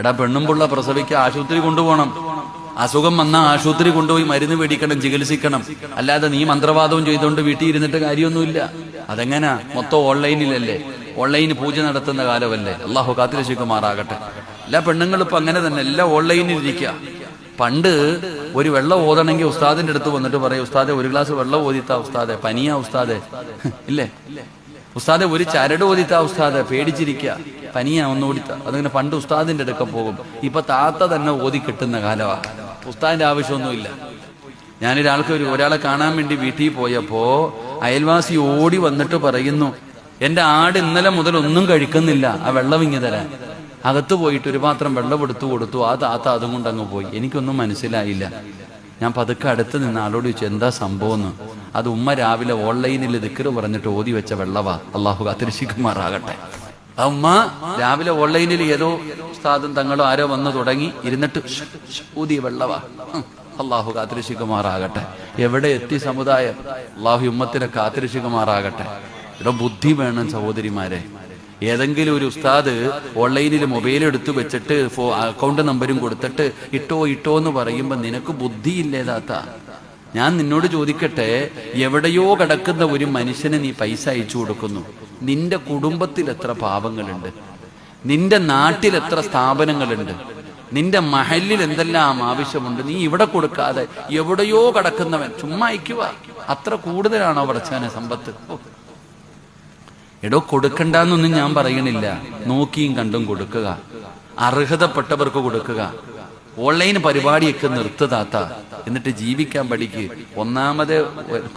എടാ, പെണ്ണുമ്പുള്ള പ്രസവിക്കുക, ആശുപത്രി കൊണ്ടുപോകണം. അസുഖം വന്നാൽ ആശുപത്രി കൊണ്ടുപോയി മരുന്ന് മേടിക്കണം, ചികിത്സിക്കണം. അല്ലാതെ നീ മന്ത്രവാദവും ചെയ്തുകൊണ്ട് വീട്ടിൽ ഇരുന്നിട്ട് കാര്യമൊന്നുമില്ല. അതെങ്ങനാ? മൊത്തം ഓൺലൈനിലല്ലേ? ഓൺലൈന് പൂജ നടത്തുന്ന കാലമല്ലേ? അള്ളാഹു കാത്തിരക്ഷിക്കുമാറാകട്ടെ. എല്ലാ പെണ്ണുങ്ങളും ഇപ്പൊ അങ്ങനെ തന്നെ, എല്ലാം ഓൺലൈനിൽ ഇരിക്കുക. പണ്ട് ഒരു വെള്ളം ഓതണമെങ്കിൽ ഉസ്താദിന്റെ അടുത്ത് വന്നിട്ട് പറയും, ഉസ്താദെ ഒരു ഗ്ലാസ് വെള്ളം ഓതിത്താ ഉസ്താദെ, പനിയാ ഉസ്താദെ, ഇല്ലേ? ഉസ്താദെ ഒരു ചരട് ഓതിത്താ ഉസ്താദെ, പേടിച്ചിരിക്കുക, പനിയാ ഒന്ന് ഓടിത്ത. അതിങ്ങനെ പണ്ട് ഉസ്താദിന്റെ അടുക്ക പോകും. ഇപ്പൊ താത്ത തന്നെ ഓതി കിട്ടുന്ന കാലമാ, ഉസ്താദിന്റെ ആവശ്യമൊന്നുമില്ല. ഞാനൊരാൾക്ക് ഒരാളെ കാണാൻ വേണ്ടി വീട്ടിൽ പോയപ്പോ അയൽവാസി ഓടി വന്നിട്ട് പറയുന്നു, എന്റെ ആട് ഇന്നലെ മുതൽ ഒന്നും കഴിക്കുന്നില്ല, ആ വെള്ളം ഇങ്ങ് തരാൻ. അകത്ത് പോയിട്ട് ഒരു പാത്രം വെള്ളം എടുത്തു കൊടുത്തു. ആ താത്ത അതും കൊണ്ട് അങ്ങ് പോയി. എനിക്കൊന്നും മനസ്സിലായില്ല. ഞാൻ പതുക്കെ അടുത്ത് നിന്ന് ആളോട് ചോദിച്ചു, എന്താ സംഭവം എന്ന്. അത് ഉമ്മ രാവിലെ ഓൺലൈനിൽ ദിക്ർ പറഞ്ഞിട്ട് ഓതി വെച്ച വെള്ളവാ. അള്ളാഹു കാത്തിരക്ഷിക്കുമാറാകട്ടെ. ആ ഉമ്മ രാവിലെ ഓൺലൈനിൽ ഏതോ ഉസ്താദും തങ്ങളോ ആരോ വന്ന് തുടങ്ങി ഇരുന്നിട്ട് ഊതിയ വെള്ളവാ. അള്ളാഹു കാത്തിരക്ഷിക്കുമാറാകട്ടെ. എവിടെ എത്തി സമുദായം? അള്ളാഹു ഉമ്മത്തിനെ കാത്തിരക്ഷിക്കുമാറാകട്ടെ. ഇവിടെ ബുദ്ധി വേണം സഹോദരിമാരെ. ഏതെങ്കിലും ഒരു ഉസ്താദ് ഓൺലൈനിൽ മൊബൈൽ എടുത്തു വെച്ചിട്ട് അക്കൗണ്ട് നമ്പരും കൊടുത്തിട്ട് ഇട്ടോ എന്ന് പറയുമ്പോൾ നിനക്ക് ബുദ്ധിയില്ലേതാത്ത? ഞാൻ നിന്നോട് ചോദിക്കട്ടെ, എവിടെയോ കിടക്കുന്ന ഒരു മനുഷ്യന് നീ പൈസ അയച്ചു കൊടുക്കുന്നു. നിന്റെ കുടുംബത്തിൽ എത്ര പാവങ്ങളുണ്ട്, നിന്റെ നാട്ടിൽ എത്ര സ്ഥാപനങ്ങളുണ്ട്, നിന്റെ മഹലിൽ എന്തെല്ലാം ആവശ്യമുണ്ട്. നീ ഇവിടെ കൊടുക്കാതെ എവിടെയോ കിടക്കുന്നവൻ ചുമ്മാ അയക്കുക. അത്ര കൂടുതലാണോ പടച്ചവനെ സമ്പത്ത്? എടോ, കൊടുക്കണ്ടെന്നൊന്നും ഞാൻ പറയണില്ല. നോക്കിയും കണ്ടും കൊടുക്കുക, അർഹതപ്പെട്ടവർക്ക് കൊടുക്കുക. ഓൺലൈൻ പരിപാടിയൊക്കെ നിർത്തുതാത്ത, എന്നിട്ട് ജീവിക്കാൻ പഠിക്ക്. ഒന്നാമത്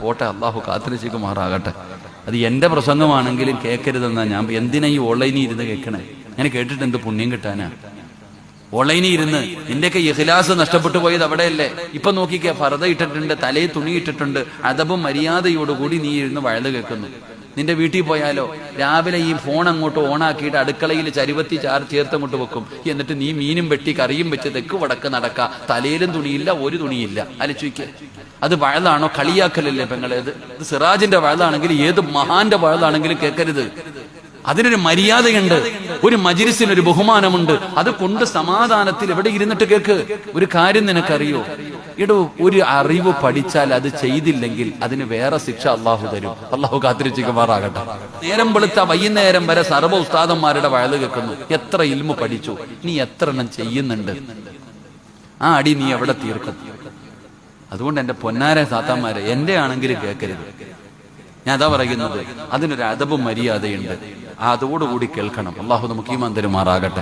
പോട്ടെ, അള്ളാഹു കാത്തിരക്ഷിക്കുമാറാകട്ടെ. അത് എന്റെ പ്രസംഗമാണെങ്കിലും കേൾക്കരുതെന്നാ ഞാൻ. എന്തിനാ ഈ ഓൺലൈനിൽ ഇരുന്ന് കേൾക്കണേ? ഞാൻ കേട്ടിട്ട് എന്ത് പുണ്യം കിട്ടാനാ? ഓൺലൈനിൽ ഇരുന്ന് നിന്റെയൊക്കെ ഇഖ്ലാസ് നഷ്ടപ്പെട്ടു പോയത് അവിടെയല്ലേ? ഇപ്പൊ നോക്കിക്കേ, ഫർദ ഇട്ടിട്ടുണ്ട്, തലയിൽ തുണി ഇട്ടിട്ടുണ്ട്, അദബും മര്യാദയോടുകൂടി നീ ഇരുന്ന് വഴുത് കേൾക്കുന്നു. നിന്റെ വീട്ടിൽ പോയാലോ, രാവിലെ ഈ ഫോൺ അങ്ങോട്ട് ഓണാക്കിയിട്ട് അടുക്കളയിൽ ചരുവത്തി ചേർത്തങ്ങോട്ട് വെക്കും. എന്നിട്ട് നീ മീനും വെട്ടി കറിയും വെച്ച് തെക്ക് വടക്ക് നടക്ക, തലയിലും തുണിയില്ല, ഒരു തുണിയില്ല. അലച്ചുയ്ക്ക്, അത് വഴലാണോ? കളിയാക്കലല്ലേ പെങ്ങളേത്? ഇത് സിറാജിന്റെ വഴലാണെങ്കിൽ ഏത് മഹാന്റെ വഴലാണെങ്കിലും കേൾക്കരുത്. അതിനൊരു മര്യാദയുണ്ട്, ഒരു മജ്‌ലിസിനൊരു ബഹുമാനമുണ്ട്. അത് കൊണ്ട് സമാധാനത്തിൽ എവിടെ ഇരുന്നിട്ട് കേൾക്ക്. ഒരു കാര്യം നിനക്കറിയോ? എടോ, ഒരു അറിവ് പഠിച്ചാൽ അത് ചെയ്തില്ലെങ്കിൽ അതിന് വേറെ ശിക്ഷ അള്ളാഹു തരും. അള്ളാഹു കാത്തിരക്ഷിക്കുമാറാകട്ടെ. നേരം വെളുത്ത വൈകുന്നേരം വരെ സർവ്വ ഉസ്താദന്മാരുടെ വയല് കേൾക്കുന്നു. എത്ര ഇൽമു പഠിച്ചു, നീ എത്ര എണ്ണം ചെയ്യുന്നുണ്ട്? ആ അടി നീ എവിടെ തീർക്കും? അതുകൊണ്ട് എന്റെ പൊന്നാരെ സാത്താന്മാരെ, എന്റെ ആണെങ്കിലും കേൾക്കരുത്. ഞാൻ അതാ പറയുന്നത്, അതിനൊരു അദബും മര്യാദയുണ്ട്. അതോടുകൂടി കേൾക്കണം. അള്ളാഹു നമുക്ക് ഈമാൻ തരുമാറാകട്ടെ.